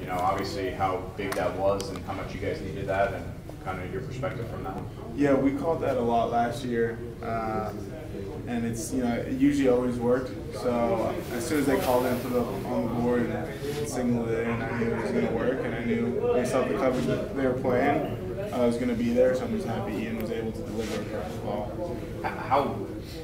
obviously how big that was and how much you guys needed that, and kind of your perspective from that. Yeah, we called that a lot last year, and it's it usually always worked. So as soon as they called it and put it up on the board and signaled it in, I knew it was going to work, and I knew based off the coverage that they were playing, I was going to be there. So I'm just happy Ian was able to deliver a perfect ball. How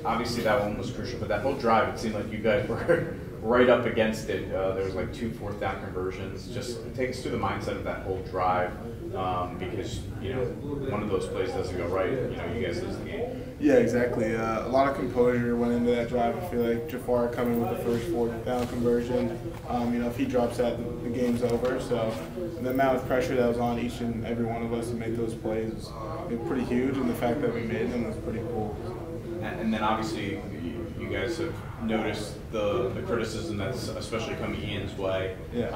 obviously that one was crucial, but that whole drive, it seemed like you guys were right up against it. There was like 2 4th-down conversions. Just take us through the mindset of that whole drive, because one of those plays doesn't go right, you guys lose the game. Yeah, exactly. A lot of composure went into that drive. I feel like Jafar coming with the first 4th-down conversion. If he drops that, the game's over. So the amount of pressure that was on each and every one of us to make those plays was pretty huge, and the fact that we made them was pretty cool. And then obviously you guys have noticed the criticism that's especially coming Ian's way. Yeah.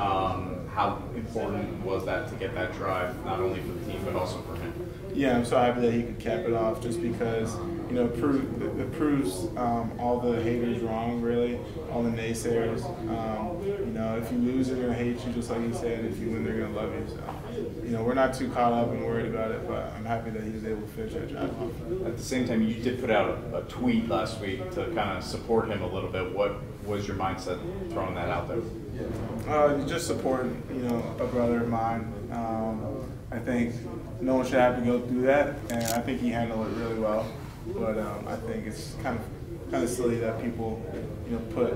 How important was that to get that drive, not only for the team but also for him? Yeah, I'm so happy that he could cap it off, just because it proves all the haters wrong, really, all the naysayers. If you lose, they're gonna hate you, just like he said. If you win, they're gonna love you. So, we're not too caught up and worried about it, but I'm happy that he was able to finish that drive off. At the same time, you did put out a tweet last week to kind of support him a little bit. What was your mindset throwing that out there? Just supporting, a brother of mine. I think no one should have to go through that, and I think he handled it really well. But I think it's kind of silly that people, put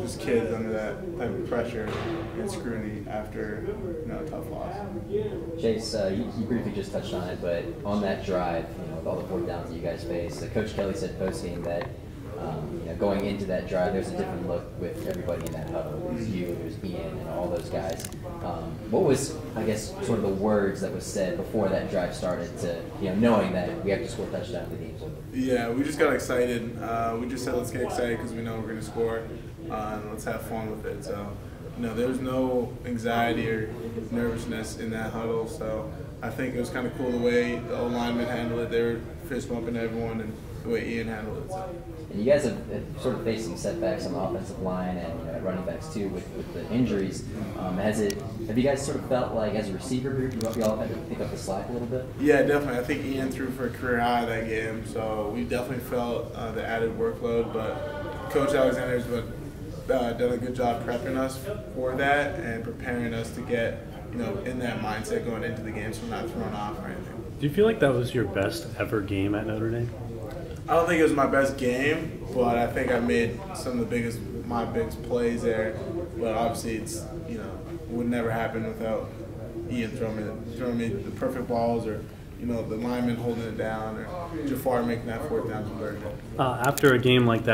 just kids under that type of pressure and scrutiny after a tough loss. Chase, you briefly just touched on it, but on that drive, with all the 4th downs that you guys faced, Coach Kelly said post-game that going into that drive, there's a different look with everybody in that huddle. There's you, there's Ian, and all those guys. What was, I guess, sort of the words that was said before that drive started to, knowing that we have to score touchdowns the game's over? Yeah, we just got excited. We just said, let's get excited because we know we're going to score, and let's have fun with it. So, there was no anxiety or nervousness in that huddle. So I think it was kind of cool the way the O-linemen handled it. They were fist bumping everyone, and the way Ian handled it. So. And you guys have sort of faced some setbacks on the offensive line and running backs too with the injuries. Have you guys sort of felt like as a receiver group you all had to pick up the slack a little bit? Yeah, definitely. I think Ian threw for a career high that game, so we definitely felt the added workload. But Coach Alexander's done a good job prepping us for that and preparing us to get in that mindset going into the game, so we're not thrown off or anything. Do you feel like that was your best ever game at Notre Dame? I don't think it was my best game, but I think I made some of my biggest plays there. But obviously, it would never happen without Ian throwing me the perfect balls, or the lineman holding it down, or Jafar making that 4th down conversion. After a game like that.